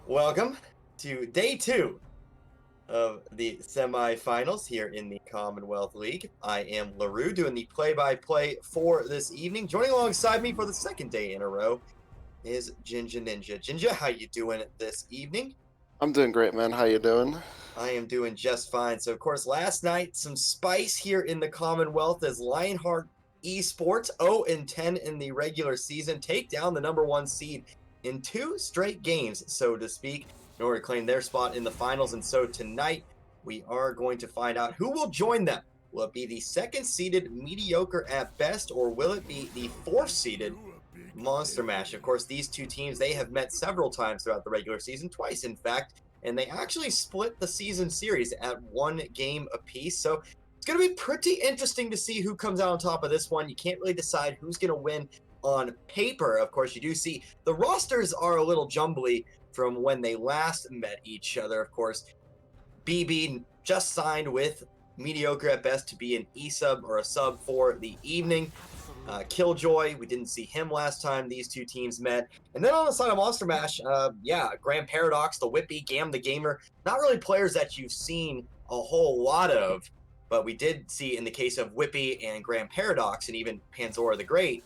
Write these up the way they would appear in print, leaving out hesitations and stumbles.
Welcome to day 2 of the semifinals here in the Commonwealth League. I am LaRue doing the play-by-play for this evening. Joining alongside me for the second day in a row is Jinja Ninja. Jinja, how you doing this evening? I'm doing great, man. How you doing? I am doing just fine. So, of course, last night, some spice here in the Commonwealth as Lionheart Esports 0-10 in the regular season take down the #1 seed in 2 straight games, so to speak, in order to claim their spot in the finals. And so tonight, we are going to find out who will join them. Will it be the second seeded mediocre at best, or will it be the fourth seeded Monster Mash? Of course, these two teams, they have met several times throughout the regular season, twice in fact, and they actually split the season series at 1 game apiece. So it's going to be pretty interesting to see who comes out on top of this one. You can't really decide who's going to win on paper. Of course, you do see the rosters are a little jumbly from when they last met each other. Of course, BB just signed with mediocre at best to be an E-sub or a sub for the evening. Killjoy, we didn't see him last time these two teams met. And then on the side of Monster Mash, Grand Paradox, the Whippy, Gam the Gamer, not really players that you've seen a whole lot of, but we did see in the case of Whippy and Grand Paradox and even Panzora the Great,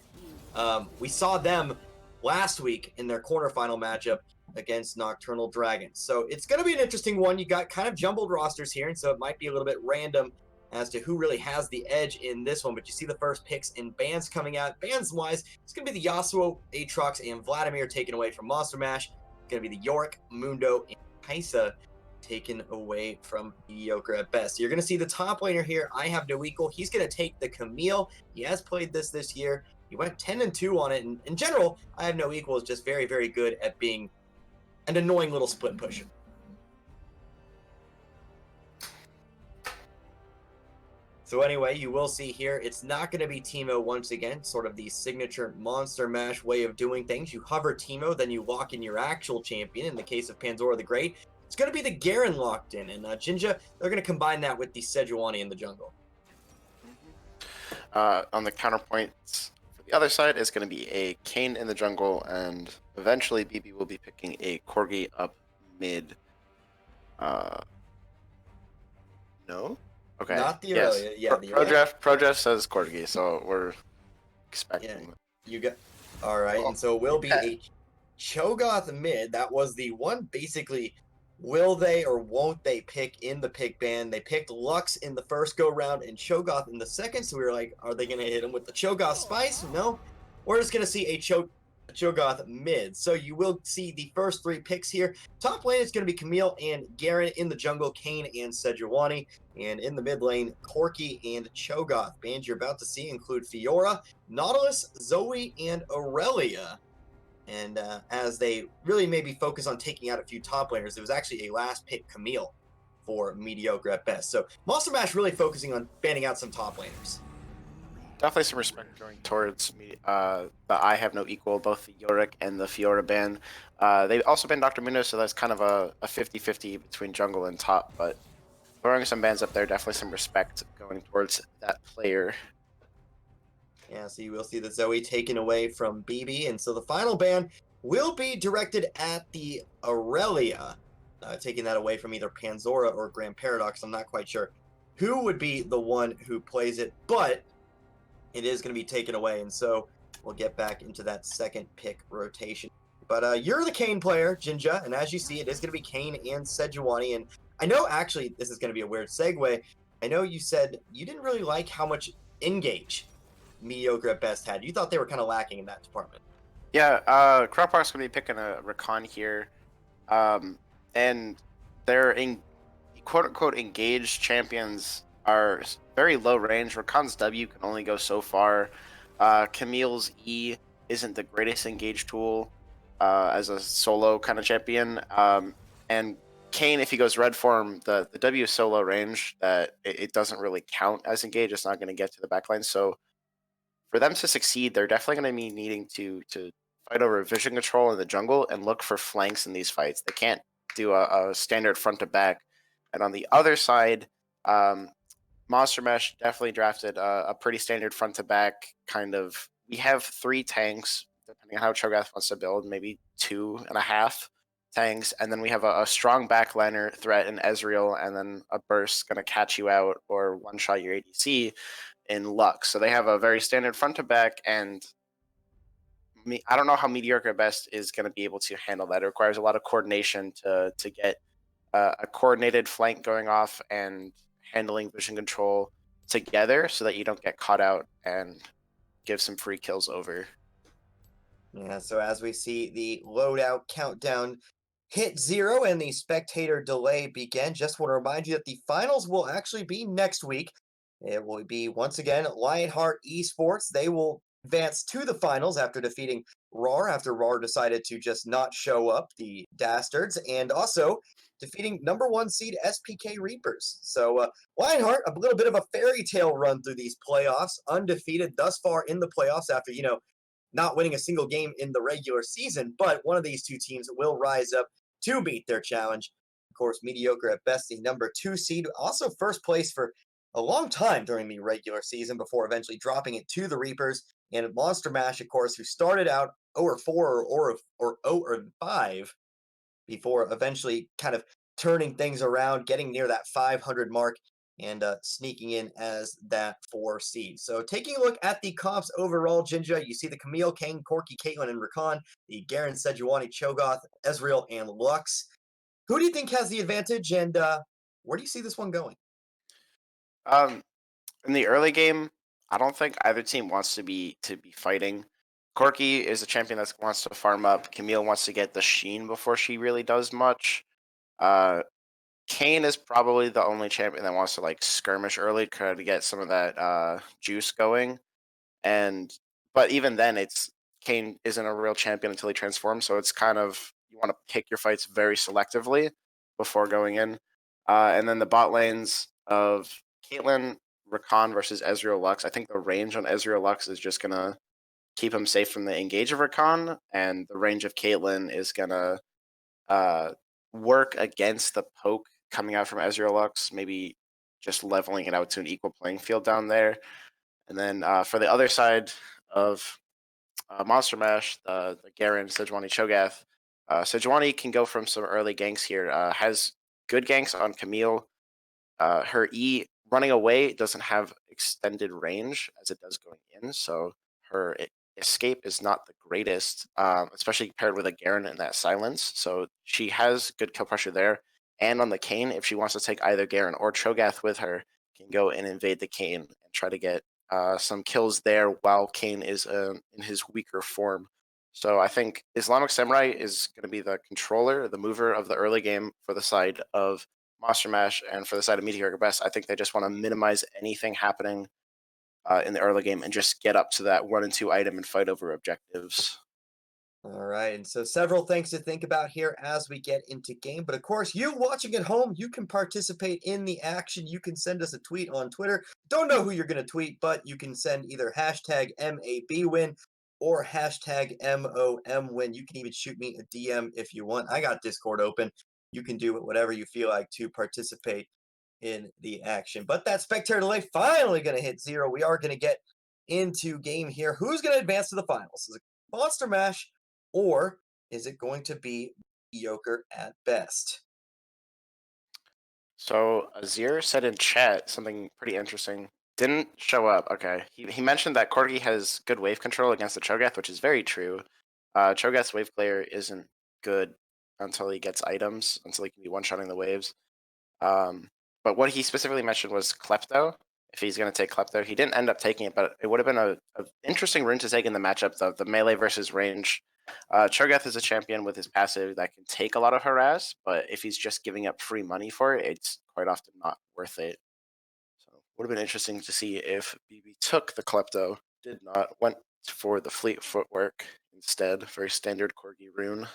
we saw them last week in their quarterfinal matchup against Nocturnal Dragons. So it's going to be an interesting one. You got kind of jumbled rosters here, and so it might be a little bit random as to who really has the edge in this one. But you see the first picks in bans coming out. Bans-wise, it's going to be the Yasuo, Aatrox, and Vladimir taken away from Monster Mash. It's going to be the Yorick, Mundo, and Kaisa taken away from mediocre at best. So you're going to see the top laner here. I have no equal. He's going to take the Camille. He has played this year. He went 10-2 on it. And in general, I have no equal is just very, very good at being an annoying little split pusher. So anyway, you will see here, it's not going to be Teemo once again, sort of the signature Monster Mash way of doing things. You hover Teemo, then you lock in your actual champion. In the case of Panzora the Great, it's going to be the Garen locked in. And Jinja, they're going to combine that with the Sejuani in the jungle. On the counterpoints for the other side is going to be a Kane in the jungle, and eventually BB will be picking a Corgi up mid. No? Okay. Not the Yes. earlier, yeah. Pro draft says Corgi, so we're expecting. Yeah, you got all right, and so it will be a Cho'Gath mid. That was the one basically. Will they or won't they pick in the pick ban? They picked Lux in the first go round and Cho'Gath in the second. So we were like, are they going to hit him with the Cho'Gath spice? No. We're just going to see a Cho'Gath mid. So you will see the first 3 picks here. Top lane is going to be Camille and Garen. In the jungle, Kane and Sejuani. And in the mid lane, Corki and Cho'Gath. Bands you're about to see include Fiora, Nautilus, Zoe, and Aurelia. And as they really maybe focus on taking out a few top laners, it was actually a last pick Camille for mediocre at best. So Monster Mash really focusing on banning out some top laners. Definitely some respect going towards me. The I have no equal, both the Yorick and the Fiora ban. They also banned Dr. Mundo, so that's kind of a 50-50 between jungle and top. But throwing some bans up there, definitely some respect going towards that player. Yeah, so you will see the Zoe taken away from BB. And so the final ban will be directed at the Aurelia, taking that away from either Panzora or Grand Paradox. I'm not quite sure who would be the one who plays it, but it is going to be taken away. And so we'll get back into that second pick rotation. But you're the Kane player, Jinja, and as you see, it is going to be Kane and Sejuani. And I know actually this is going to be a weird segue. I know you said you didn't really like how much engage mediocre at best had. You thought they were kind of lacking in that department. Yeah, Cropbox gonna be picking a Rakan here, and their quote unquote engaged champions are very low range. Rakan's W can only go so far. Camille's E isn't the greatest engage tool as a solo kind of champion. And Kane, if he goes red form, the W is so low range that it doesn't really count as engage. It's not going to get to the backline. So for them to succeed, they're definitely going to be needing to fight over vision control in the jungle and look for flanks in these fights. They can't do a standard front to back. And on the other side, Monster Mesh definitely drafted a pretty standard front to back kind of. We have 3 tanks, depending on how Cho'Gath wants to build, maybe 2.5. tanks, and then we have a strong backliner threat in Ezreal, and then a burst gonna catch you out or one shot your ADC in Lux. So they have a very standard front to back, and I don't know how Mediocre at Best is going to be able to handle that. It requires a lot of coordination to get a coordinated flank going off and handling vision control together so that you don't get caught out and give some free kills over. Yeah, so as we see the loadout countdown hit 0 and the spectator delay begin, just want to remind you that the finals will actually be next week. It will be once again Lionheart Esports. They will advance to the finals after defeating RAR, after RAR decided to just not show up, the Dastards, and also defeating #1 seed SPK Reapers. So Lionheart, a little bit of a fairy tale run through these playoffs, undefeated thus far in the playoffs after, not winning a single game in the regular season, but one of these two teams will rise up to meet their challenge. Of course, Mediocre at Best, the #2 seed, also first place for a long time during the regular season before eventually dropping it to the Reapers. And Monster Mash, of course, who started out 0-4 or 0-5 before eventually kind of turning things around, getting near that 500 mark, and sneaking in as that 4 seed. So taking a look at the comps overall, Jinja, you see the Camille, Kang, Corki, Caitlyn, and Rakan, the Garen, Sejuani, Cho'Gath, Ezreal, and Lux. Who do you think has the advantage, and where do you see this one going? Um, in the early game, I don't think either team wants to be fighting. Corki is a champion that wants to farm up. Camille wants to get the Sheen before she really does much. Uh, Kane is probably the only champion that wants to like skirmish early, try to get some of that juice going. And but even then, it's Kane isn't a real champion until he transforms. So it's kind of you want to pick your fights very selectively before going in. And then the bot lanes of Caitlyn, Rakan versus Ezreal Lux. I think the range on Ezreal Lux is just gonna keep him safe from the engage of Rakan, and the range of Caitlyn is gonna uh, work against the poke coming out from Ezreal Lux, maybe just leveling it out to an equal playing field down there. And then for the other side of Monster Mash, the Garen, Sejuani, Cho'Gath, Sejuani can go from some early ganks here. Has good ganks on Camille. Her E running away doesn't have extended range as it does going in, so her escape is not the greatest, especially paired with a Garen in that silence. So she has good kill pressure there. And on the Kayn, if she wants to take either Garen or Cho'Gath with her, can go and invade the Kayn and try to get some kills there while Kayn is in his weaker form. So I think Islamic Samurai is going to be the controller, the mover of the early game for the side of Monster Mash, and for the side of Meteor Best, I think they just want to minimize anything happening in the early game and just get up to that 1 and 2 item and fight over objectives. All right, and so several things to think about here as we get into game. But of course, you watching at home, you can participate in the action. You can send us a tweet on Twitter. Don't know who you're going to tweet, but you can send either hashtag MABwin or hashtag MOMwin. You can even shoot me a DM if you want. I got Discord open. You can do whatever you feel like to participate in the action. But that spectator delay finally going to hit 0. We are going to get into game here. Who's going to advance to the finals? Is it Monster Mash? Or is it going to be mediocre at best? So Azir said in chat something pretty interesting. Didn't show up. Okay. He mentioned that Corgi has good wave control against the Cho'Gath, which is very true. Cho'Gath's wave player isn't good until he gets items, until he can be one-shotting the waves. But what he specifically mentioned was Klepto. If he's going to take Klepto, he didn't end up taking it, but it would have been a interesting rune to take in the matchup, the melee versus range. Cho'Gath is a champion with his passive that can take a lot of harass, but if he's just giving up free money for it, it's quite often not worth it. So it would have been interesting to see if BB took the Klepto, did not, went for the fleet footwork instead, very standard Corgi rune.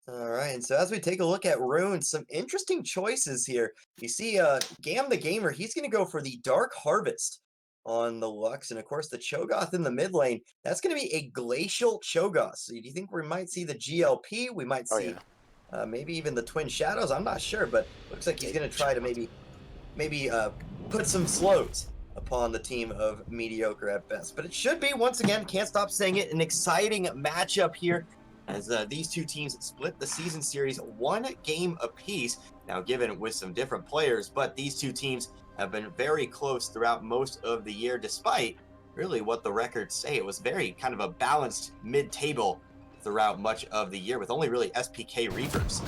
All right, and so as we take a look at runes, some interesting choices here. You see, Gam the Gamer, he's going to go for the Dark Harvest on the Lux, and of course the Cho'Gath in the mid lane. That's going to be a Glacial Cho'Gath. So do you think we might see the GLP? We might Oh, see yeah. maybe even the Twin Shadows. I'm not sure, but looks like he's going to try to maybe put some slows upon the team of mediocre at best. But it should be, once again, can't stop saying it, an exciting matchup here. as these two teams split the season series 1 game apiece. Now, given with some different players, but these two teams have been very close throughout most of the year, despite really what the records say. It was very kind of a balanced mid-table throughout much of the year, with only really SPK Reapers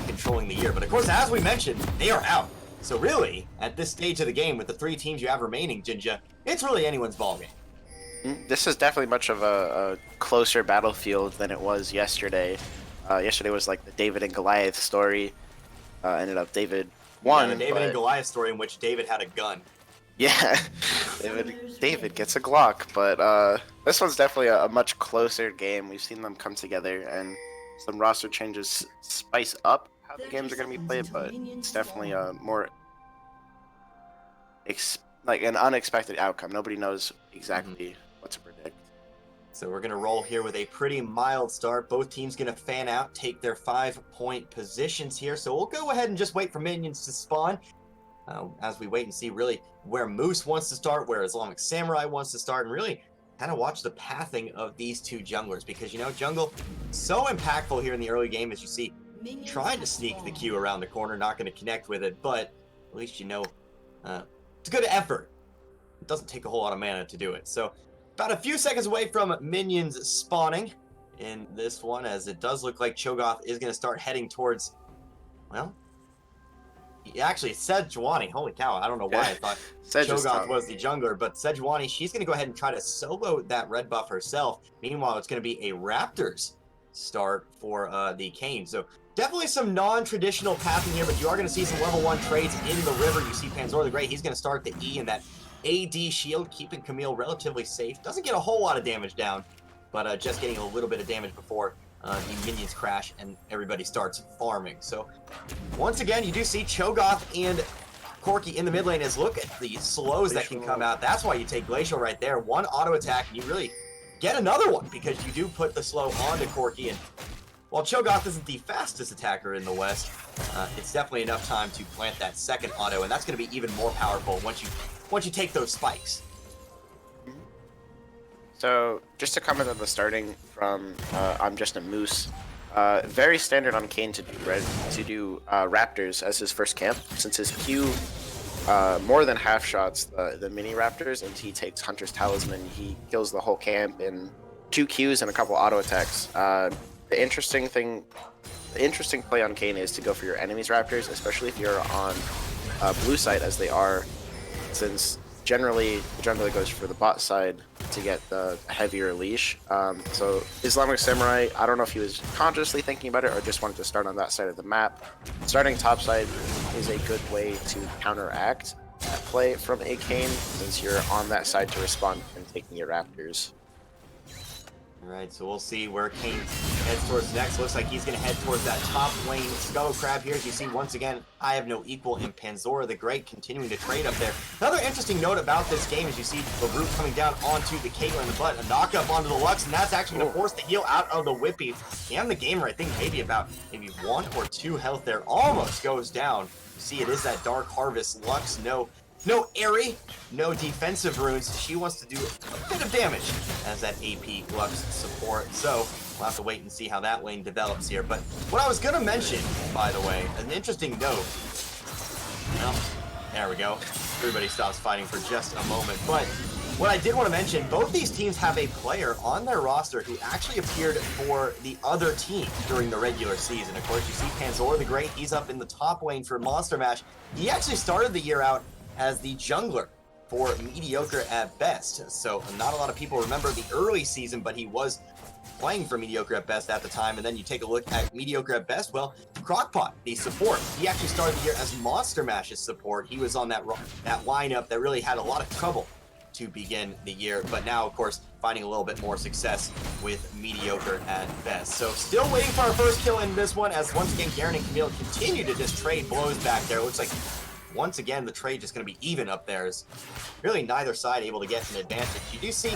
controlling the year. But of course, as we mentioned, they are out. So really, at this stage of the game, with the 3 teams you have remaining, Jinja, it's really anyone's ballgame. This is definitely much of a closer battlefield than it was yesterday. Yesterday was like the David and Goliath story. Ended up David won. Yeah, the David and Goliath story in which David had a gun. Yeah, David gets a Glock, but this one's definitely a much closer game. We've seen them come together, and some roster changes spice up how the games are going to be played, but it's definitely a more like an unexpected outcome. Nobody knows exactly what to predict. So we're going to roll here with a pretty mild start. Both teams going to fan out, take their 5-point positions here. So we'll go ahead and just wait for minions to spawn as we wait and see really where Moose wants to start, where Islamic Samurai wants to start, and really kind of watch the pathing of these two junglers, because, you know, jungle so impactful here in the early game, as you see, trying to sneak the Q around the corner, not going to connect with it, but at least, you know, it's a good effort. It doesn't take a whole lot of mana to do it. So about a few seconds away from minions spawning in this one, as it does look like Cho'Gath is going to start heading towards, well, actually, Sejuani. Holy cow, I don't know why I thought Cho'Gath was the jungler, but Sejuani, she's going to go ahead and try to solo that red buff herself. Meanwhile, it's going to be a Raptors start for the Kane. So definitely some non-traditional pathing here, but you are going to see some level 1 trades in the river. You see Panzor the Great, he's going to start the E and that AD shield, keeping Camille relatively safe. Doesn't get a whole lot of damage down, but just getting a little bit of damage before the minions crash and everybody starts farming. So once again, you do see Cho'Gath and Corki in the mid lane. As look at the slows that can come out. That's why you take Glacial right there. One auto attack, and you really get another one, because you do put the slow onto Corki. And while Cho'Gath isn't the fastest attacker in the West, it's definitely enough time to plant that second auto, and that's going to be even more powerful once you take those spikes. So, just to comment on the starting from I'm Just a Moose, very standard on Kane to do Raptors as his first camp, since his Q more than half shots the mini Raptors, and he takes Hunter's Talisman. He kills the whole camp in 2 Qs and a couple auto attacks. The interesting play on Kane is to go for your enemy's Raptors, especially if you're on blue side, as they are, since generally the jungler goes for the bot side to get the heavier leash. So Islamic Samurai, I don't know if he was consciously thinking about it or just wanted to start on that side of the map. Starting top side is a good way to counteract that play from a Kane, since you're on that side to respond and taking your Raptors. All right, so we'll see where Kane heads towards next. Looks like he's going to head towards that top lane Skull Crab here. As you see, once again, I have no equal in Panzora the Great continuing to trade up there. Another interesting note about this game is you see the root coming down onto the Caitlyn, but a knock up onto the Lux, and that's actually going to force the heal out of the Whippy. And the gamer, I think, maybe 1 or 2 health there, almost goes down. You see, it is that Dark Harvest Lux. No Airy, no defensive runes. She wants to do a bit of damage as that AP Lux support. So we'll have to wait and see how that lane develops here. But what I was going to mention, by the way, an interesting note. Well, there we go. Everybody stops fighting for just a moment. But what I did want to mention, both these teams have a player on their roster who actually appeared for the other team during the regular season. Of course, you see Panzor the Great. He's up in the top lane for Monster Mash. He actually started the year out as the jungler for Mediocre at Best. So not a lot of people remember the early season, but he was playing for Mediocre at Best at the time. And then you take a look at Mediocre at Best, well, Crockpot, the support. He actually started the year as Monster Mash's support. He was on that lineup that really had a lot of trouble to begin the year, but now, of course, finding a little bit more success with Mediocre at Best. So still waiting for our first kill in this one, as once again, Garen and Camille continue to just trade blows back there. It looks like once again, the trade just going to be even up there. Is really neither side able to get an advantage. You do see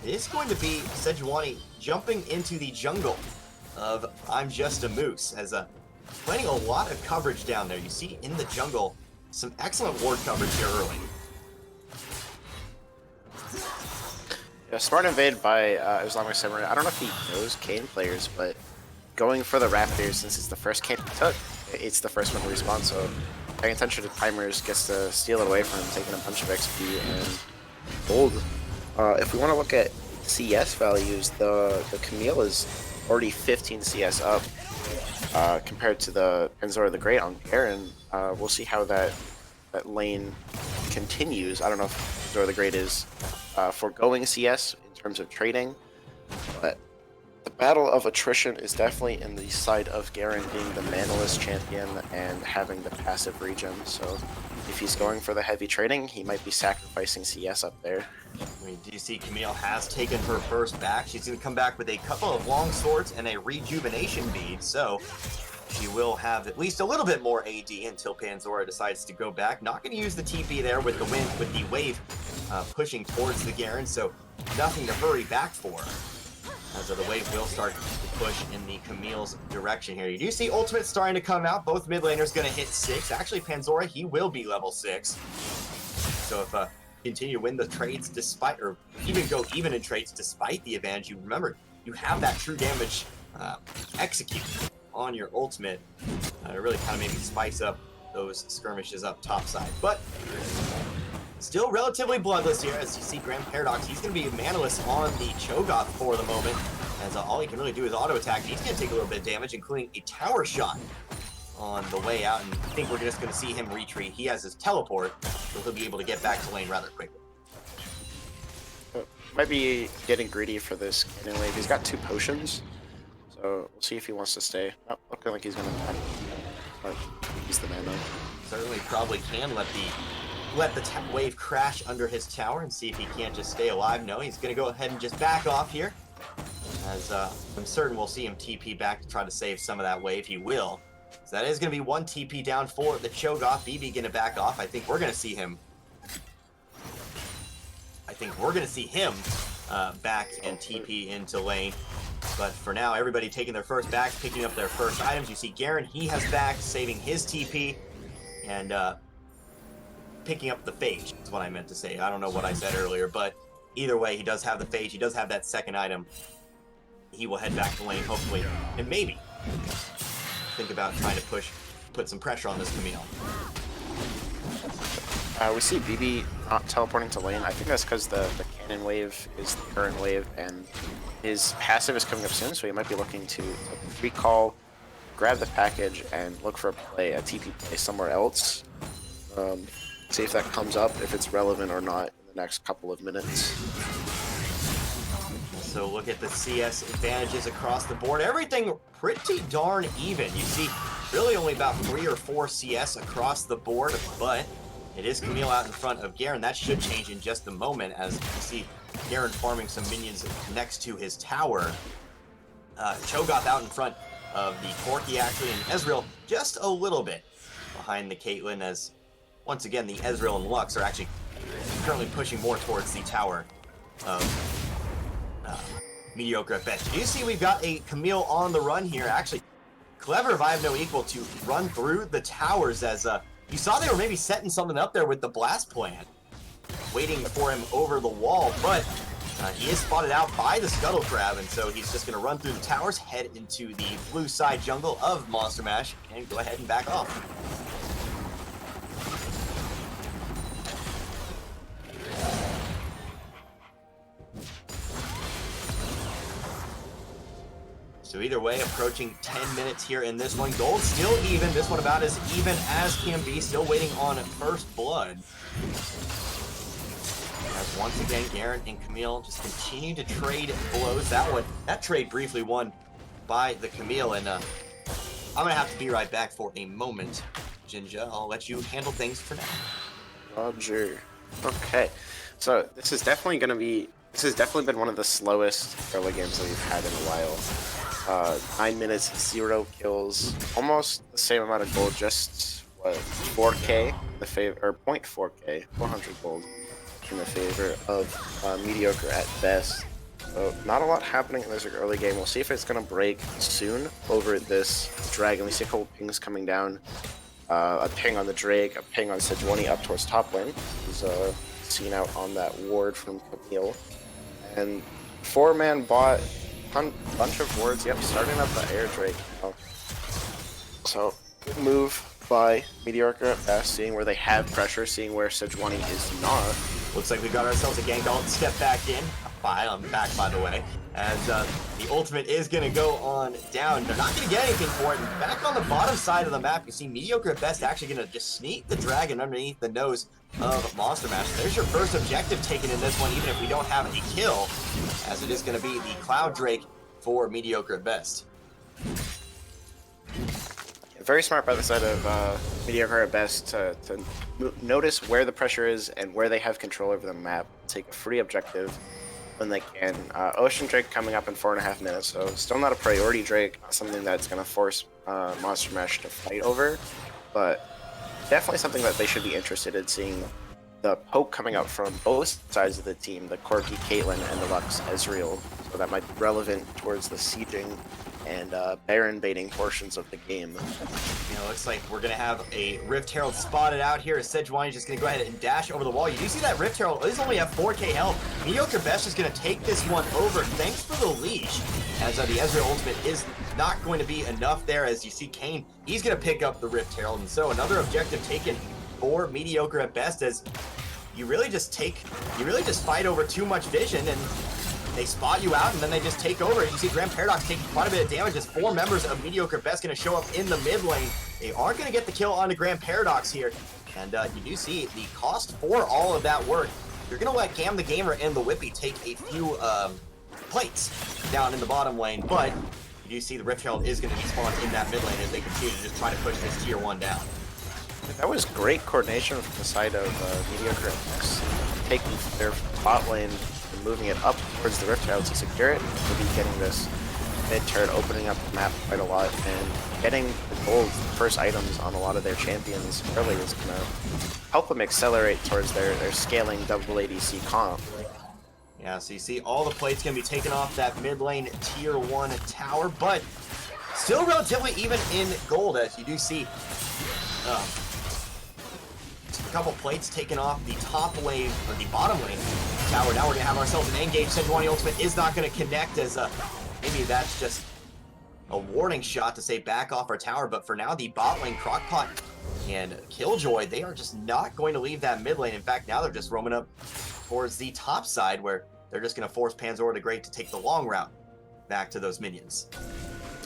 it is going to be Sejuani jumping into the jungle of I'm Just a Moose, as planning a lot of coverage down there. You see in the jungle some excellent ward coverage here early. Yeah, smart invade by Islamic Samurai. I don't know if he knows Kane players, but going for the Raptors since it's the first Kane he took, it's the first one to respawn, so paying attention to timers gets to steal it away from him, taking a bunch of XP and gold. If we want to look at CS values, the Camille is already 15 CS up compared to the Penzora the Great on Garen. We'll see how that lane continues. I don't know if Penzora the Great is foregoing CS in terms of trading, but the battle of attrition is definitely in the side of Garen being the manaless champion and having the passive regen. So if he's going for the heavy trading, he might be sacrificing CS up there. We do see Camille has taken her first back. She's going to come back with a couple of long swords and a rejuvenation bead. So she will have at least a little bit more AD until Panzora decides to go back. Not going to use the TP there with the wave pushing towards the Garen. So nothing to hurry back for. As the wave will start to push in the Camille's direction here. You do see ultimate starting to come out. Both mid laners going to hit 6. Actually, Panzora, he will be level 6. So if continue to win the trades despite, or even go even in trades despite the advantage, you remember, you have that true damage execute on your ultimate to really kind of maybe spice up those skirmishes up top side. But still relatively bloodless here, as you see Grand Paradox. He's going to be manaless on the Cho'Gath for the moment, as all he can really do is auto attack. He's going to take a little bit of damage, including a tower shot on the way out, and I think we're just going to see him retreat. He has his teleport, so he'll be able to get back to lane rather quickly. Might be getting greedy for this cannon wave. He's got 2 potions, so we'll see if he wants to stay. Oh, looking like he's going to attack. But he's the man though. Certainly probably can let the wave crash under his tower and see if he can't just stay alive. No, he's going to go ahead and just back off here, as I'm certain we'll see him TP back to try to save some of that wave. He will. So that is going to be 1 TP down for the Cho'Gath. BB going to back off. I think we're going to see him back and TP into lane. But for now, everybody taking their first backs, picking up their first items. You see Garen, he has back, saving his TP, and picking up the Phage, is what I meant to say. I don't know what I said earlier, but either way, he does have the Phage. He does have that second item. He will head back to lane, hopefully, and maybe think about trying to put some pressure on this Camille. We see BB not teleporting to lane. I think that's because the cannon wave is the current wave, and his passive is coming up soon, so he might be looking to recall, grab the package, and look for a TP play somewhere else. See if that comes up, if it's relevant or not in the next couple of minutes. So look at the CS advantages across the board. Everything pretty darn even. You see really only about 3 or 4 CS across the board, but it is Camille out in front of Garen. That should change in just a moment, as you see Garen farming some minions next to his tower. Cho'Gath out in front of the Corki actually, and Ezreal just a little bit behind the Caitlyn, as once again the Ezreal and Lux are actually currently pushing more towards the tower of mediocre at best. You see we've got a Camille on the run here. Actually, clever if I have no equal to run through the towers, as you saw they were maybe setting something up there with the blast plant, waiting for him over the wall, but he is spotted out by the Scuttle Crab, and so he's just going to run through the towers, head into the blue side jungle of Monster Mash, and go ahead and back off. So either way, approaching 10 minutes here in this one. Gold still even. This one about as even as can be. Still waiting on first blood. As once again, Garen and Camille just continue to trade blows. That trade briefly won by the Camille, and I'm gonna have to be right back for a moment. Jinja, I'll let you handle things for now. Roger. Okay, so this is definitely been one of the slowest early games that we've had in a while. 9 minutes, 0 kills, almost the same amount of gold, just what, 4k the favor, or 0.4k, 400 gold in the favor of mediocre at best. So not a lot happening in this early game. We'll see if it's gonna break soon over this dragon. We see a couple pings coming down. A ping on the Drake, a ping on Sejuani up towards top lane. He's seen out on that ward from Camille. And 4-man bot, bunch of wards. Yep, starting up the air Drake. Oh. So, good move by Mediocre at best, seeing where they have pressure, seeing where Sejuani is not. Looks like we got ourselves a gank ult. Step back in. I'm back, by the way. As the ultimate is going to go on down. They're not going to get anything for it. And back on the bottom side of the map, you see Mediocre at best actually going to just sneak the dragon underneath the nose of Monster Mash. There's your first objective taken in this one, even if we don't have a kill, as it is going to be the Cloud Drake for Mediocre at best. Very smart by the side of Mediocre at best to notice where the pressure is and where they have control over the map. Take a free objective when they can. Ocean Drake coming up in 4.5 minutes, so still not a priority Drake, not something that's going to force Monster Mash to fight over, but definitely something that they should be interested in seeing. The poke coming out from both sides of the team, the Corki Caitlyn and the Lux Ezreal, so that might be relevant towards the sieging and Baron baiting portions of the game. Looks like we're going to have a Rift Herald spotted out here as Sejuani is just going to go ahead and dash over the wall. You do see that Rift Herald is only at 4k health. Mediocre Best is going to take this one over. Thanks for the leash, as the Ezreal ultimate is not going to be enough there. As you see Kane, he's going to pick up the Rift Herald, and so another objective taken for Mediocre at best, as you really just fight over too much vision, and they spot you out, and then they just take over. You see Grand Paradox taking quite a bit of damage as 4 members of Mediocre Best going to show up in the mid lane. They are going to get the kill onto Grand Paradox here, and you do see the cost for all of that work. You're going to let Gam the Gamer and the Whippy take a few plates down in the bottom lane, but you do see the Rift Herald is going to be spawned in that mid lane as they continue to just try to push this tier 1 down. That was great coordination from the side of Mediocre, taking their bot lane and moving it up towards the Rift Herald to secure it. We'll be getting this mid turret, opening up the map quite a lot, and getting the gold, the first items on a lot of their champions early is going to help them accelerate towards their scaling double ADC comp. Yeah, so you see all the plates going to be taken off that mid lane tier 1 tower, but still relatively even in gold, as you do see a couple plates taken off the top lane, or the bottom lane tower. Now we're going to have ourselves an engage. Sejuani ultimate is not going to connect, as maybe that's just a warning shot to say back off our tower, but for now the bot lane, Crockpot and Killjoy, they are just not going to leave that mid lane. In fact, now they're just roaming up towards the top side, where they're just going to force Panzora the Great to take the long route back to those minions.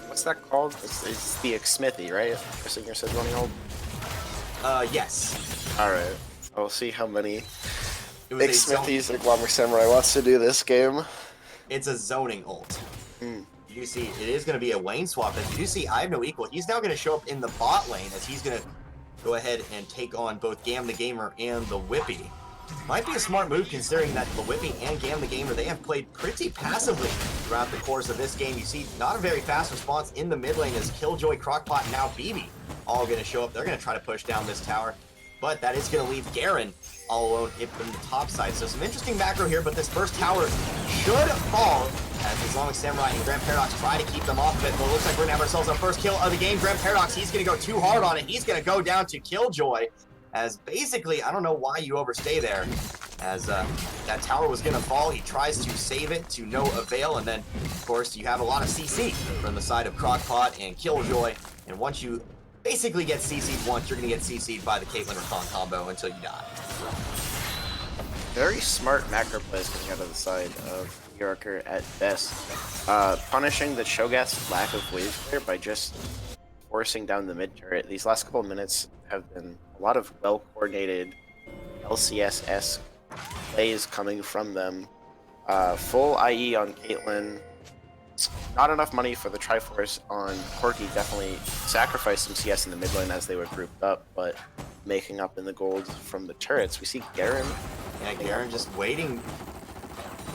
What's that called? It's the Smithy, right? Pressing your Sejuani hold? Yes. Alright. We'll see how many Smithies like Glamour Samurai wants to do this game. It's a zoning ult. You do see it is going to be a lane swap. As you do see, I have no equal. He's now going to show up in the bot lane, as he's going to go ahead and take on both Gam the Gamer and the Whippy. Might be a smart move, considering that the Whippy and Gam the Gamer, they have played pretty passively throughout the course of this game. You see not a very fast response in the mid lane, as Killjoy, Crockpot, and now BB all going to show up. They're going to try to push down this tower, but that is going to leave Garen all alone from the top side. So some interesting macro here, but this first tower should fall, as long as Samurai and Grand Paradox try to keep them off of it. But it looks like we're going to have ourselves our first kill of the game. Grand Paradox, he's going to go too hard on it. He's going to go down to Killjoy, as basically, I don't know why you overstay there, as that tower was going to fall. He tries to save it to no avail, and then, of course, you have a lot of CC from the side of Crockpot and Killjoy, and once you basically get CC'd once, you're going to get CC'd by the Caitlyn Rakan combo until you die. Very smart macro plays coming out of the side of Yorker at best. Punishing the Cho'Gath's lack of wave clear by just forcing down the mid turret. These last couple of minutes have been a lot of well-coordinated LCS-esque plays coming from them. Full IE on Caitlyn. Not enough money for the Triforce on Corki. Definitely sacrificed some CS in the mid lane as they were grouped up, but making up in the gold from the turrets. We see Garen. Yeah, Garen just waiting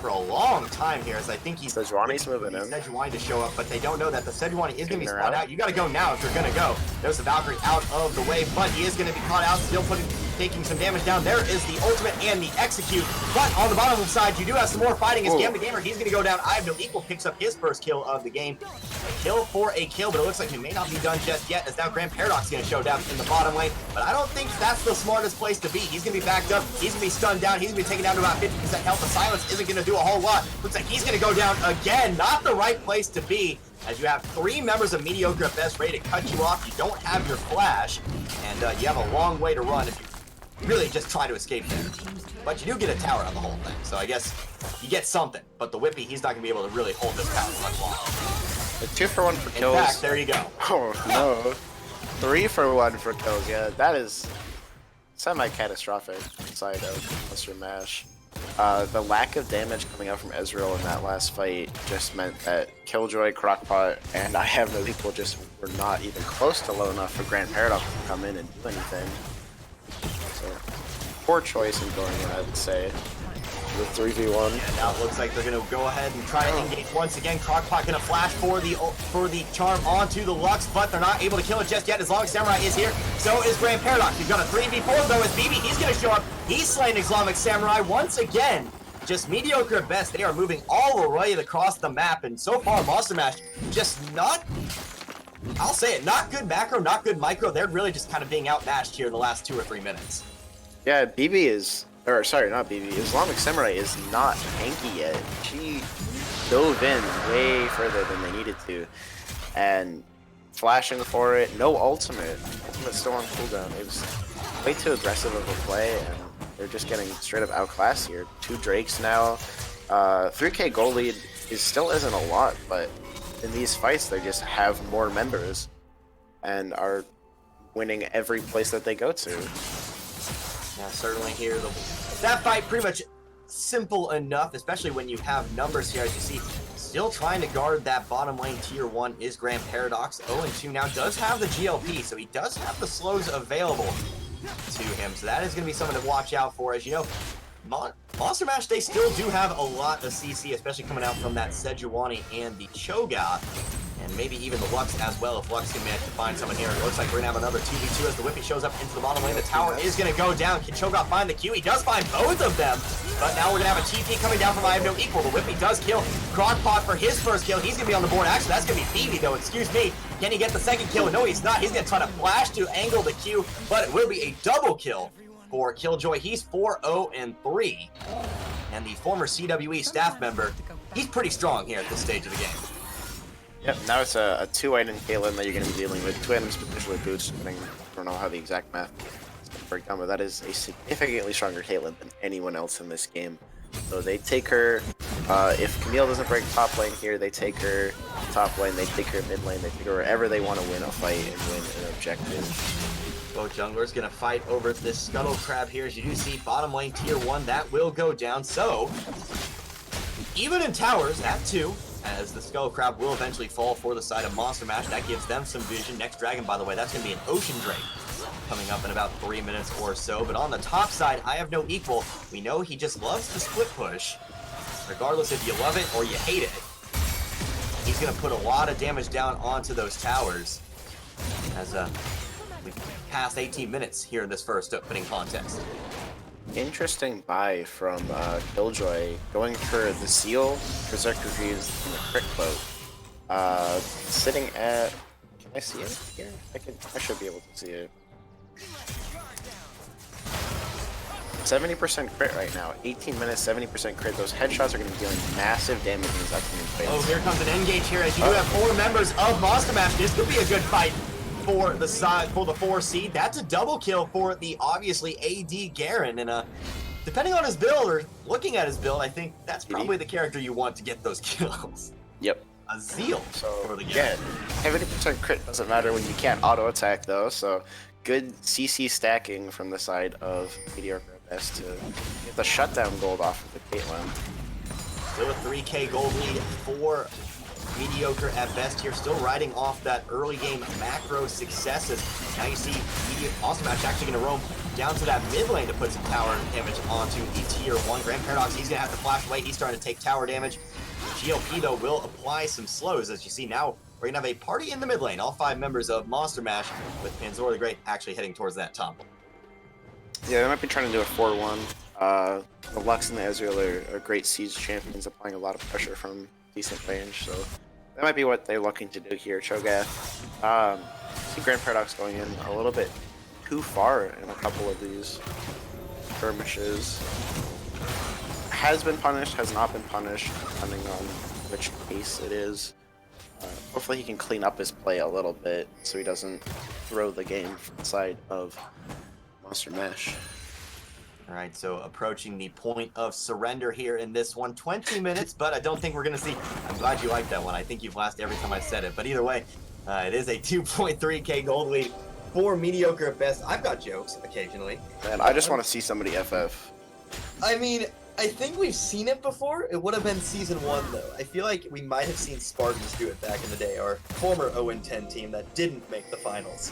for a long time here, as I think he's Sejuani's moving in. Sejuani to show up, but they don't know that the Sejuani is going to be spawned out. You got to go now if you're going to go. There's the Valkyrie out of the way, but he is going to be caught out, still taking some damage down. There is the ultimate and the execute, but on the bottom side, you do have some more fighting. As Gam the Gamer, he's going to go down. I have no equal, picks up his first kill of the game. A kill for a kill, but it looks like it may not be done just yet, as now Grand Paradox is going to show down in the bottom lane, but I don't think that's the smartest place to be. He's going to be backed up. He's going to be stunned down. He's going to be taken down to about 50% 50% health. The silence isn't going to do a whole lot. Looks like he's going to go down again. Not the right place to be, as you have 3 members of mediocre at best ready to cut you off. You don't have your flash, and you have a long way to run if you really just try to escape there. But you do get a tower on the whole thing, so I guess you get something. But the Whippy, he's not going to be able to really hold this tower much longer. A 2 for 1 for kills. In fact, there you go. Oh no. 3 for 1 for kills. Yeah, that is semi-catastrophic inside of Monster Mash. The lack of damage coming out from Ezreal in that last fight just meant that Killjoy, Crockpot, and I Have No Equal just were not even close to low enough for Grand Paradox to come in and do anything. So, poor choice in going in, I would say. The 3v1. And now it looks like they're going to go ahead and try to engage once again. Crockpot going to flash for the charm onto the Lux, but they're not able to kill it just yet as long as Samurai is here. So is Grand Paradox. You've got a 3v4 though as BB. He's going to show up. He's slaying Islamic Samurai once again. Just mediocre at best. They are moving all the way across the map, and so far Monster Mash just not, I'll say it, not good macro, not good micro. They're really just kind of being outmatched here in the last 2 or 3 minutes. Yeah, BB is... Or, sorry, not BB. Islamic Samurai is not tanky yet. She dove in way further than they needed to. And flashing for it, no ultimate. Ultimate's still on cooldown. It was way too aggressive of a play, and they're just getting straight up outclassed here. 2 Drakes now. 3k gold lead still isn't a lot, but in these fights, they just have more members and are winning every place that they go to. Yeah, certainly here, that fight pretty much simple enough, especially when you have numbers here, as you see. Still trying to guard that bottom lane tier 1 is Grand Paradox. 0-2 now, does have the GLP, so he does have the slows available to him. So that is going to be something to watch out for. As you know, Monster Mash, they still do have a lot of CC, especially coming out from that Sejuani and the Cho'Gath. And maybe even the Lux as well, if Lux can manage to find someone here. It looks like we're going to have another 2v2 as the Whippy shows up into the bottom lane. The tower is going to go down. Can Cho'Gath find the Q? He does find both of them. But now we're going to have a TP coming down from I Have No Equal. The Whippy does kill Crockpot for his first kill. He's going to be on the board. Actually, that's going to be Phoebe, though. Excuse me. Can he get the second kill? No, he's not. He's going to try to flash to angle the Q, but it will be a double kill for Killjoy. He's 4-0-3. And the former CWE staff member, he's pretty strong here at this stage of the game. Yep, now it's a 2-item Caitlyn that you're going to be dealing with. 2 items potentially boost, depending, I don't know how the exact math is going to break down, but that is a significantly stronger Caitlyn than anyone else in this game. So they take her, if Camille doesn't break top lane here, they take her top lane, they take her mid lane, they take her wherever they want to win a fight and win an objective. Both junglers going to fight over this Scuttle Crab here. As you do see, bottom lane tier 1, that will go down. So, even in towers at 2, as the Skull Crab will eventually fall for the side of Monster Mash. That gives them some vision. Next dragon, by the way, that's going to be an Ocean Drake coming up in about 3 minutes or so. But on the top side, I Have No Equal. We know he just loves the split push. Regardless if you love it or you hate it, he's going to put a lot of damage down onto those towers. As we passed 18 minutes here in this first opening contest. Interesting buy from Killjoy, going for the Seal, Berserker Greaves, and the Crit Cloak. Sitting at... Can I see it here? I should be able to see it. 70% crit right now. 18 minutes, 70% crit. Those headshots are going to be dealing massive damage in these upcoming fights. Oh, here comes an engage here as you do have 4 members of Monster Mash. This could be a good fight for the side, for the 4 seed. That's a double kill for the obviously AD Garen, and depending on his build or looking at his build, I think that's probably the character you want to get those kills. Yep. A Zeal for the Garen. 70% crit doesn't matter when you can't auto attack though, so good CC stacking from the side of Mediocre at best to get the shutdown gold off of the Caitlyn. Still a 3k gold lead for Mediocre at best here, still riding off that early game macro successes. Now you see Monster Mash actually going to roam down to that mid lane to put some tower damage onto the tier 1. Grand Paradox, he's going to have to flash away. He's starting to take tower damage. GLP, though, will apply some slows. As you see now, we're going to have a party in the mid lane. All 5 members of Monster Mash, with Panzor the Great actually heading towards that top. Yeah, they might be trying to do a 4-1. The Lux and the Ezreal are great siege champions, applying a lot of pressure from decent range, so that might be what they're looking to do here. Cho'Gath, I see Grand Paradox going in a little bit too far in a couple of these skirmishes. has been punished, has not been punished, depending on which case it is. Hopefully he can clean up his play a little bit so he doesn't throw the game from the side of Monster Mash. All right, so approaching the point of surrender here in this one. 20 minutes, but I don't think we're going to see. I'm glad you like that one. I think you've laughed every time I said it. But either way, it is a 2.3K gold lead for mediocre at best. I've got jokes occasionally. Man, I just want to see somebody FF. I mean, I think we've seen it before. It would have been Season 1, though. I feel like we might have seen Spartans do it back in the day, our former 0-10 team that didn't make the finals.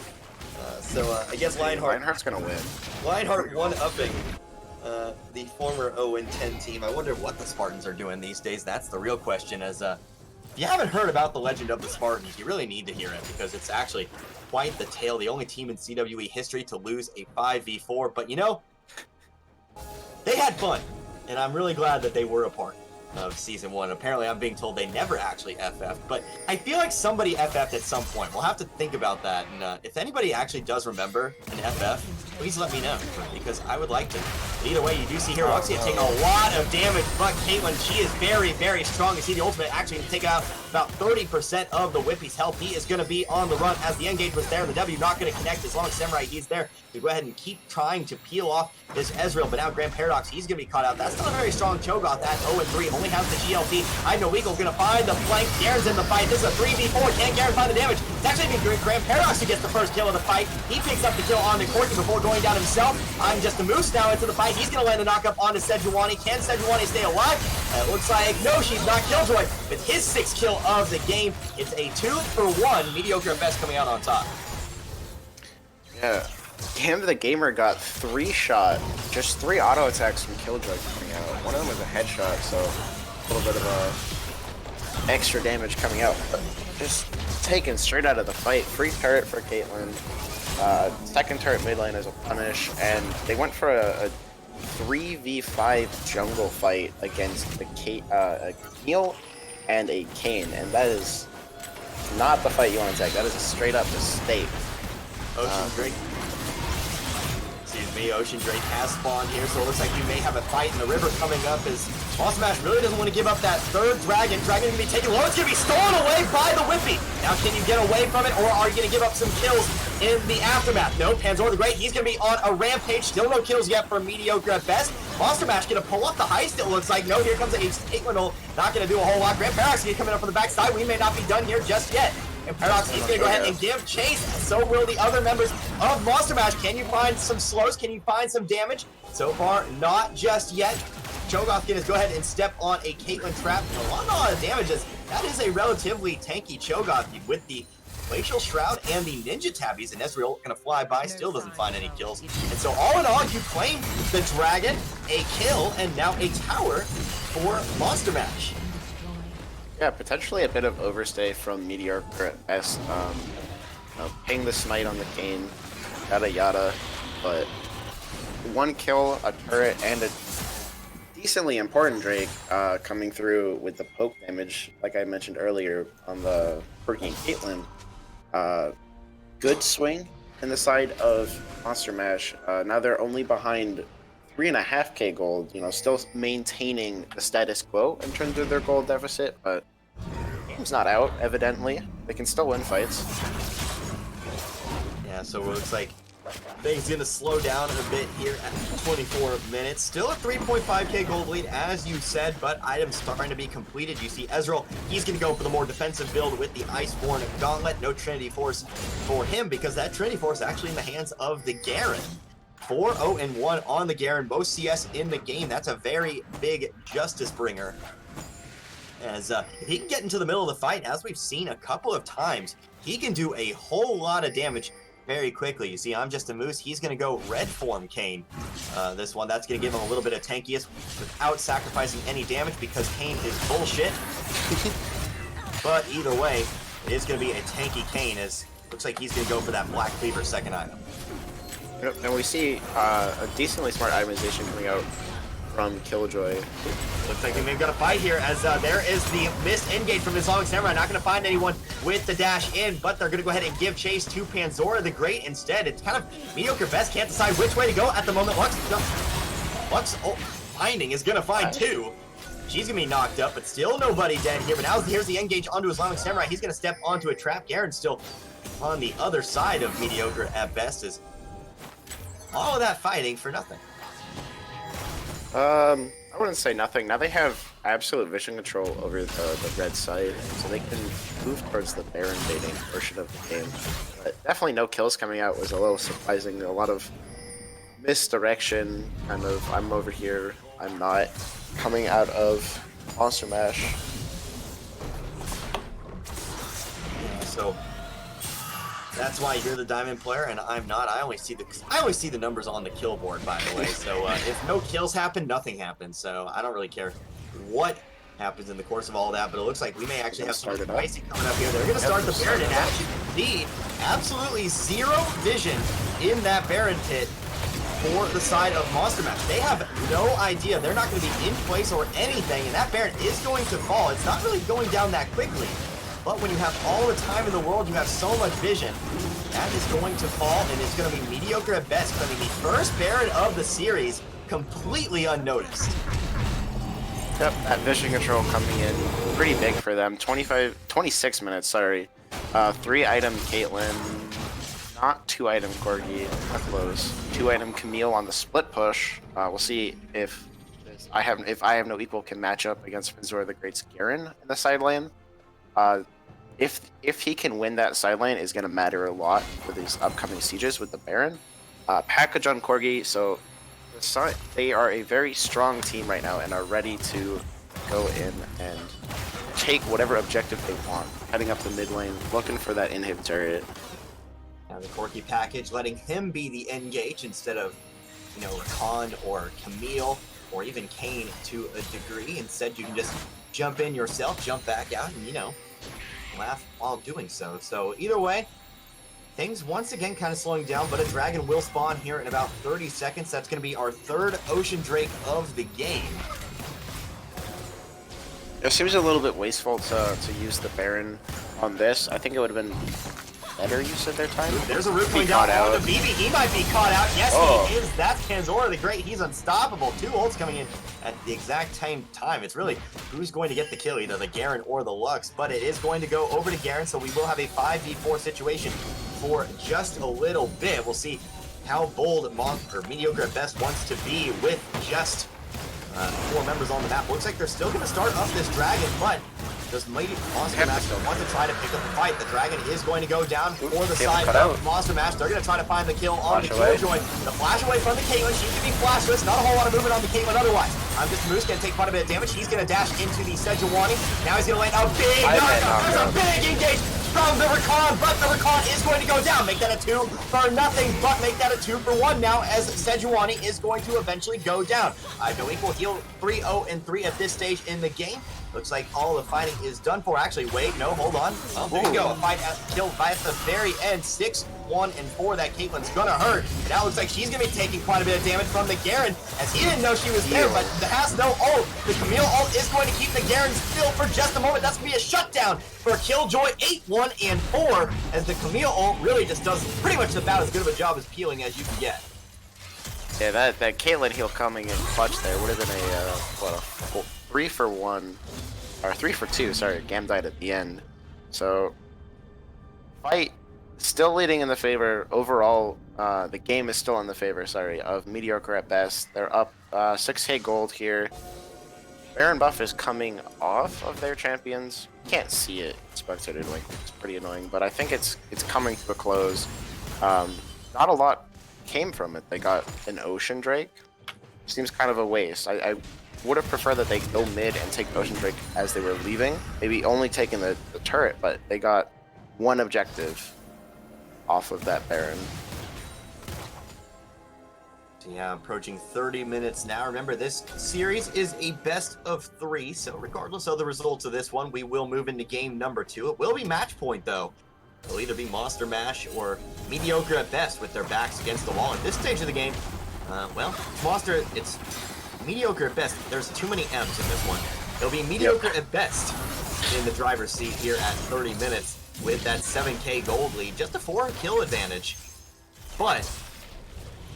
I guess Lionheart's going to win. Lionheart one-upping the former 0-10 team. I wonder what the Spartans are doing these days. That's the real question. As if you haven't heard about the legend of the Spartans, you really need to hear it because it's actually quite the tale. The only team in CWE history to lose a 5v4. But you know, they had fun, and I'm really glad that they were a part of Season 1. Apparently, I'm being told they never actually FF'd, but I feel like somebody FF'd at some point. We'll have to think about that, and if anybody actually does remember an FF, please let me know, because I would like to. But either way, you do see here Luxia taking a lot of damage, but Caitlyn, she is very, very strong. You see the ultimate actually take out about 30% of the Whippy's health. He is going to be on the run as the engage was there. The W not going to connect as long as Samurai he's there to go ahead and keep trying to peel off this Ezreal, but now Grand Paradox, he's going to be caught out. That's not a very strong Cho'Gath at 0-3, only has the GLP. I know Weagle going to find the flank. Garen's in the fight. This is a 3v4. Can't Garen find the damage? It's actually been Grand Paradox who gets the first kill of the fight. He picks up the kill on the Corki before going down himself. I'm just a Moose now into the fight. He's going to land the knockup onto Sejuani. Can Sejuani stay alive? It looks like no, she's not Killjoy. With his 6th kill of the game, it's a 2-for-1. Mediocre at best coming out on top. Yeah. Him, the gamer, got 3 shot, just 3 auto attacks from Killjoy coming out. One of them was a headshot, so a little bit of extra damage coming out. But just taken straight out of the fight. Free turret for Caitlyn. Second turret mid lane as a punish, and they went for a 3v5 jungle fight against a Neil and a Kane, and that is not the fight you want to take. That is a straight up mistake. Ocean Drake. Excuse me, Ocean Drake has spawned here, so it looks like you may have a fight in the river coming up as MABvsMOM really doesn't want to give up that 3rd dragon. Dragon going to be taken low. It's going to be stolen away by the Whippy. Now, can you get away from it, or are you going to give up some kills in the aftermath? No, Panzor the Great, he's going to be on a rampage. Still no kills yet for mediocre at best. MABvsMOM going to pull up the heist, it looks like. No, here comes a Caitlyn ult. Not going to do a whole lot. Grand Paradox going to come in up from the backside. We may not be done here just yet. And Paradox, he's going to go ahead and give chase. So will the other members of MABvsMOM. Can you find some slows? Can you find some damage? So far, not just yet. Cho'Gath going to go ahead and step on a Caitlyn trap. A lot of damages. That is a relatively tanky Cho'Gath with the Glacial Shroud and the Ninja Tabbies. And Ezreal going to fly by, still doesn't find any kills. And so all in all, you claim the dragon, a kill, and now a tower for MABvsMOM. Yeah, potentially a bit of overstay from mediocre at best. Ping the smite on the Kane, yada yada, but 1 kill, a turret, and a decently important Drake coming through with the poke damage, like I mentioned earlier on the Perky and Caitlyn. Good swing in the side of MABvsMOM. Now they're only behind 3.5k gold, you know, still maintaining the status quo in terms of their gold deficit, but game's not out, evidently. They can still win fights. Yeah, so it looks like things gonna slow down a bit here at 24 minutes. Still a 3.5k gold lead, as you said, but items starting to be completed. You see Ezreal, he's gonna go for the more defensive build with the Iceborne Gauntlet. No Trinity Force for him, because that Trinity Force is actually in the hands of the Garen. 4-0-1 on the Garen, both CS in the game. That's a very big justice bringer. As if he can get into the middle of the fight, as we've seen a couple of times, he can do a whole lot of damage very quickly. You see, I'm just a Moose. He's going to go red form Kane. This one, that's going to give him a little bit of tankiest without sacrificing any damage, because Kane is bullshit. But either way, it is going to be a tanky Kane, as looks like he's going to go for that Black Cleaver second item. And we see a decently smart itemization coming out from Killjoy. Looks like they may have got a fight here, as there is the missed engage from Islamic Samurai. Not going to find anyone with the dash in, but they're going to go ahead and give chase to Panzora the Great instead. It's kind of mediocre best. Can't decide which way to go at the moment. Lux, finding is going to find 2. She's going to be knocked up, but still nobody dead here. But now here's the engage onto Islamic Samurai. He's going to step onto a trap. Garen still on the other side of mediocre at best. Is all of that fighting for nothing. I wouldn't say nothing. Now they have absolute vision control over the red side, so they can move towards the Baron baiting portion of the game. But definitely no kills coming out was a little surprising. A lot of misdirection, kind of I'm over here, I'm not, coming out of Monster Mash. Yeah, so that's why you're the diamond player and I'm not. I always see the numbers on the kill board, by the way. So if no kills happen, nothing happens. So I don't really care what happens in the course of all that, but it looks like we may actually have some spicy coming up here. They're going to start the Baron, and as you can see, absolutely zero vision in that Baron pit for the side of Monster Mash. They have no idea. They're not going to be in place or anything, and that Baron is going to fall. It's not really going down that quickly, but when you have all the time in the world, you have so much vision, that is going to fall, and it's going to be mediocre at best. It's going to be the first Baron of the series completely unnoticed. Yep, that vision control coming in pretty big for them. 26 minutes, sorry. 3-item Caitlyn, not 2-item Corgi, not close. 2-item Camille on the split push. We'll see if I have no equal can match up against Finzor the Great's Garen in the side lane. If he can win that side lane is going to matter a lot for these upcoming sieges with the Baron. Package on Corgi, so they are a very strong team right now and are ready to go in and take whatever objective they want. Heading up the mid lane, looking for that inhib turret. Now the Corgi package, letting him be the engage instead of, Khan or Camille or even Kane to a degree. Instead, you can just jump in yourself, jump back out, and, laugh while doing so. So either way, things once again kind of slowing down, but a dragon will spawn here in about 30 seconds. That's going to be our third Ocean Drake of the game. It seems a little bit wasteful to use the Baron on this. I think it would have been better use of their time. There's a root going down on the BB. He might be caught out. Yes, he is. That's Kanzora the Great. He's unstoppable. 2 ults coming in at the exact same time. It's really who's going to get the kill, either the Garen or the Lux, but it is going to go over to Garen, so we will have a 5v4 situation for just a little bit. We'll see how bold mediocre at best wants to be with just 4 members on the map. Looks like they're still going to start up this dragon, but does Monster Mash want to try to pick up the fight? The dragon is going to go down for the side of Monster Mash. They're going to try to find the kill on the Killjoy. The flash away from the Caitlyn. She's going to be flashless. Not a whole lot of movement on the Caitlyn otherwise. I'm just Moose going to take quite a bit of damage. He's going to dash into the Sejuani. Now he's going to land a big knockup. There's a big engage from the Rakan, but the Rakan is going to go down. Make that a 2 for nothing, but make that a 2 for 1 now, as Sejuani is going to eventually go down. No equal heal, 3-0-3 at this stage in the game. Looks like all the fighting is done for. Actually, wait, no, hold on. Oh, there you go. A fight killed by at the very end. 6-1-4. That Caitlyn's gonna hurt. And now it looks like she's gonna be taking quite a bit of damage from the Garen, as he didn't know she was there, but has no ult. The Camille ult is going to keep the Garen still for just a moment. That's gonna be a shutdown for Killjoy. 8-1-4, as the Camille ult really just does pretty much about as good of a job as peeling as you can get. Yeah, that Caitlyn heal coming in clutch there would have been a 3 for 1. Or 3 for 2, sorry, Gam died at the end. So, fight still leading in the favor. Overall, the game is still in the favor, of mediocre at best. They're up 6k gold here. Baron buff is coming off of their champions. Can't see it, spectator link, it's pretty annoying, but I think it's coming to a close. Not a lot came from it. They got an Ocean Drake. Seems kind of a waste. I would have preferred that they go mid and take Ocean Drake as they were leaving. Maybe only taking the turret, but they got 1 objective off of that Baron. Yeah, approaching 30 minutes now. Remember, this series is a best of 3, so regardless of the results of this one, we will move into game number 2. It will be match point, though. It'll either be Monster Mash or mediocre at best with their backs against the wall. At this stage of the game, Monster, it's mediocre at best. There's too many M's in this one. It'll be mediocre at best in the driver's seat here at 30 minutes with that 7k gold lead. Just a 4 kill advantage. But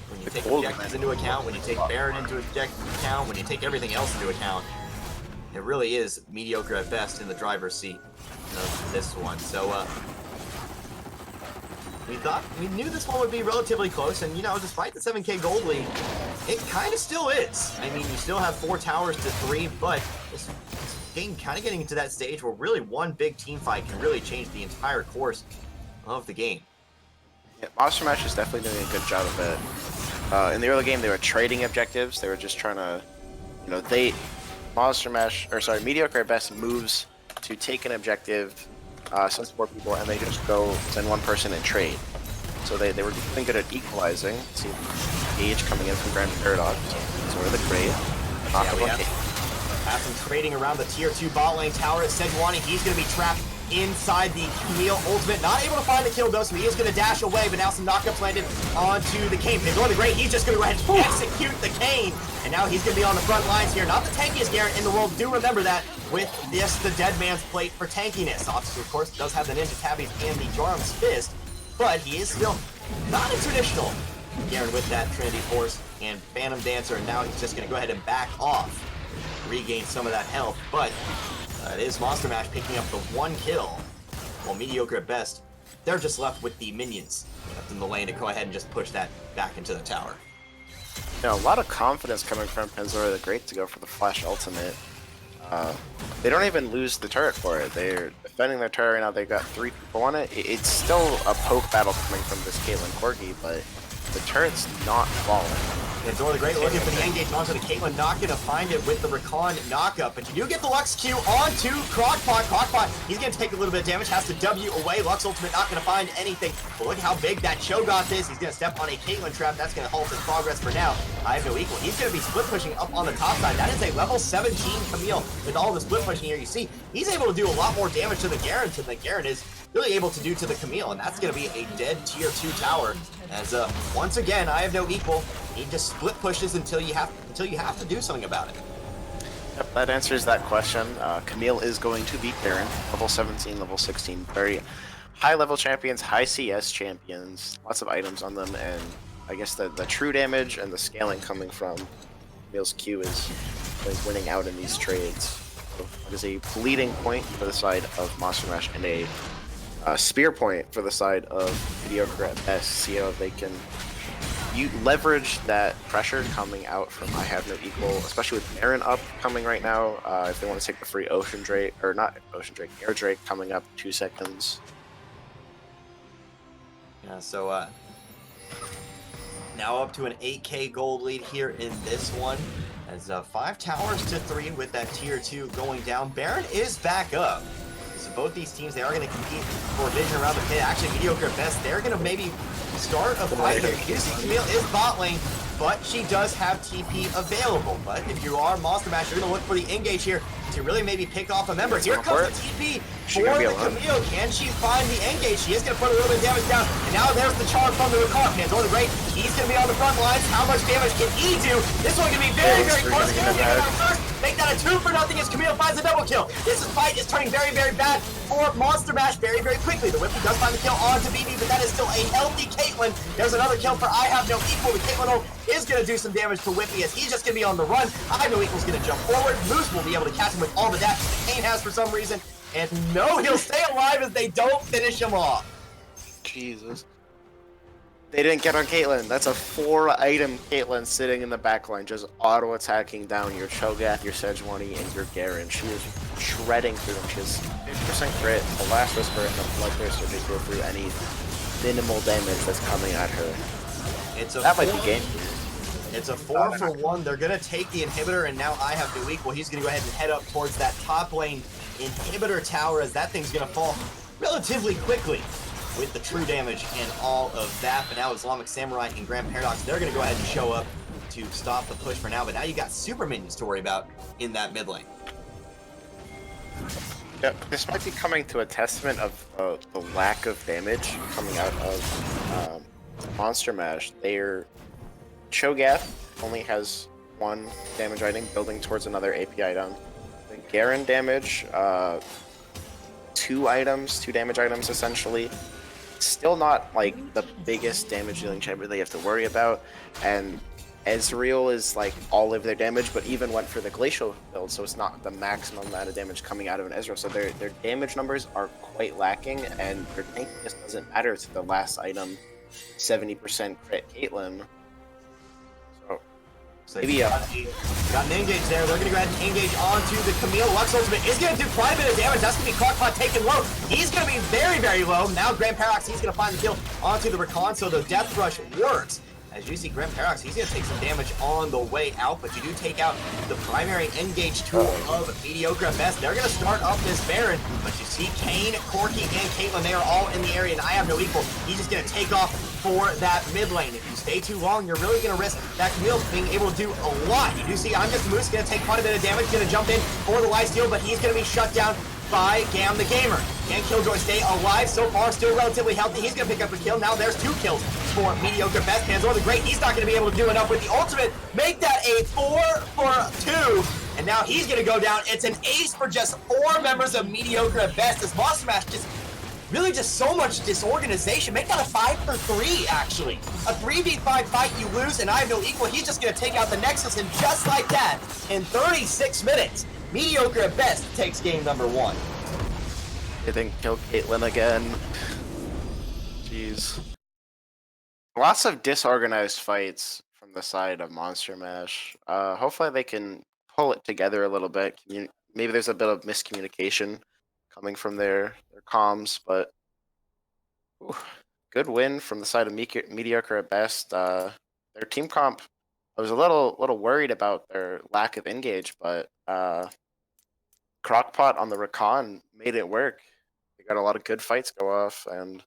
When you take objectives into account, when you take Baron into account, when you take everything else into account, it really is mediocre at best in the driver's seat of this one. So, we knew this one would be relatively close, and, you know, despite the 7K gold lead, it kind of still is. I mean, you still have 4 towers to 3, but this game kind of getting into that stage where really one big team fight can really change the entire course of the game. Yeah, MABvsMOM is definitely doing a good job of it. In the early game, they were trading objectives. They were just trying to, you know, Mediocre at best moves to take an objective, sends 4 people, and they just go send 1 person and trade. So they were doing good at equalizing. See Gage coming in from Grand Paradox. So we're the great. Have some trading around the tier 2 bot lane tower at CWE. He's going to be trapped inside the Camille ultimate. Not able to find the kill though, so he is going to dash away, but now some knockups landed onto the Kane. Pandora the Great, he's just going to go ahead and execute the Kane. And now he's going to be on the front lines here. Not the tankiest Garen in the world. Do remember that with this, the Dead Man's Plate for tankiness. Obviously, of course, does have the Ninja Tabbies and the Jarum's Fist, but he is still not a traditional Garen with that Trinity Force and Phantom Dancer. And now he's just going to go ahead and back off, regain some of that health, but it is MABvsMOM picking up the 1 kill, while mediocre at best, they're just left with the minions left in the lane to go ahead and just push that back into the tower. You know, a lot of confidence coming from Pandora the Great to go for the flash ultimate. They don't even lose the turret for it. They're defending their turret right now. They've got 3 people on it. It's still a poke battle coming from this Caitlyn Corgi, but the turret's not falling. Pandora the Great looking for the engage onto the Caitlyn, not going to find it with the Rakan knockup, but you do get the Lux Q onto Crockpot. Crockpot, he's going to take a little bit of damage, has to W away. Lux ultimate not going to find anything, but look how big that Cho'Gath is. He's going to step on a Caitlyn trap. That's going to halt his progress for now. I have no equal. He's going to be split pushing up on the top side. That is a level 17 Camille with all the split pushing here. You see, he's able to do a lot more damage to the Garen than the Garen is really able to do to the Camille, and that's going to be a dead tier 2 tower. As once again, I have no equal. He just split pushes until you have to do something about it. Yep, that answers that question. Camille is going to beat Garen, level 17, level 16, very high level champions, high CS champions, lots of items on them, and I guess the true damage and the scaling coming from Camille's Q is like winning out in these trades. So it is a bleeding point for the side of MABvsMOM and a spear point for the side of mediocre at best. See how they can leverage that pressure coming out from I have no equal, especially with Baron up coming right now. If they want to take the free Ocean Drake, or not Ocean Drake, Air Drake coming up 2 seconds. Yeah, so now up to an 8K gold lead here in this one. As 5 towers to 3 with that tier 2 going down. Baron is back up. So both these teams, they are going to compete for vision around the pit. Actually, mediocre at best, they're going to maybe start a fight here. You see Camille is bot lane, but she does have TP available. But if you are MABvsMOM, you're going to look for the engage here to really maybe pick off a member. Here comes the TP for the Camille. Can she find the engage? She is going to put a little bit of damage down. And now there's the charm from the Rakan. Pandora the Great, he's going to be on the front lines. How much damage can he do? This one going to be very, very close. Can he get out first? Make that a 2 for nothing as Camille finds a double kill. This fight is turning very, very bad for MABvsMOM very, very quickly. The Whippy does find the kill onto BB, but that is still a healthy Caitlyn. There's another kill for I have no equal. The Caitlyn ult is going to do some damage to Whippy as he's just going to be on the run. I have no equal is going to jump forward. Moose will be able to catch him with all the dash that Kane has for some reason. And no, he'll stay alive as they don't finish him off. Jesus. They didn't get on Caitlyn. That's a 4-item Caitlyn sitting in the backline, just auto-attacking down your Cho'Gath, your Sejuani, and your Garen. She is shredding through them. She has 50% crit, the Last Whisper, and the Bloodthirster to go through any minimal damage that's coming at her. That might be game. It's a 4 for 1. They're going to take the inhibitor, and now I have no equal. He's going to go ahead and head up towards that top lane inhibitor tower as that thing's going to fall relatively quickly with the true damage and all of that. But now Islamic Samurai and Grand Paradox, they're going to go ahead and show up to stop the push for now. But now you got super minions to worry about in that mid lane. Yeah, this might be coming to a testament of the lack of damage coming out of MABvsMOM. Their Cho'Gath only has 1 damage item building towards another AP item. The Garen damage, 2 items, 2 damage items essentially. still not like the biggest damage dealing champion they have to worry about, and Ezreal is like all of their damage, but even went for the Glacial build, so it's not the maximum amount of damage coming out of an Ezreal. So their damage numbers are quite lacking, and their tankiness doesn't matter to the last item, 70% crit Caitlyn. So Maybe got an engage there. They're going to go ahead and engage onto the Camille. Lux Ultimate is going to do quite a bit of damage. That's going to be Crockpot taken low. He's going to be very, very low. Now Grand Paradox, he's going to find the kill onto the Recon, so the Death Rush works. As you see, Grand Paradox, he's going to take some damage on the way out, but you do take out the primary engage tool of Mediocre at best. They're going to start up this Baron, but you see Kane, Corki, and Caitlyn, they are all in the area, and I have no equal. He's just going to take off for that mid lane. If you stay too long, you're really going to risk that Camille being able to do a lot. You do see I'm Just Moose going to take quite a bit of damage, going to jump in for the lifesteal, but he's going to be shut down by Gam the Gamer. Can Killjoy stay alive so far? Still relatively healthy. He's going to pick up a kill. Now there's 2 kills for Mediocre Best. Panzor the Great, he's not going to be able to do enough with the ultimate. Make that a 4 for 2. And now he's going to go down. It's an ace for just 4 members of Mediocre at Best, as MABvsMOM just really just so much disorganization. Make that a 5 for 3, actually. A 3v5 fight, you lose, and I have no equal. He's just going to take out the Nexus, and just like that, in 36 minutes, Mediocre at Best takes game number 1. I think kill Caitlyn again. Jeez. Lots of disorganized fights from the side of Monster Mash. Hopefully they can pull it together a little bit. Maybe there's a bit of miscommunication coming from their comms, but good win from the side of Mediocre at Best. Their team comp, I was a little worried about their lack of engage, but Crockpot on the Recon made it work. They got a lot of good fights go off, and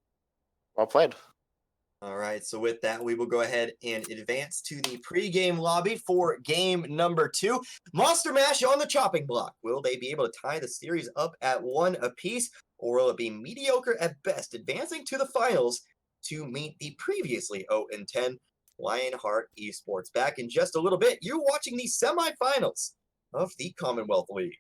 well played. All right, so with that, we will go ahead and advance to the pregame lobby for game number 2. Monster Mash on the chopping block. Will they be able to tie the series up at 1 apiece, or will it be Mediocre at Best advancing to the finals to meet the previously 0-10 Lionheart Esports? Back in just a little bit, you're watching the semifinals of the Commonwealth League.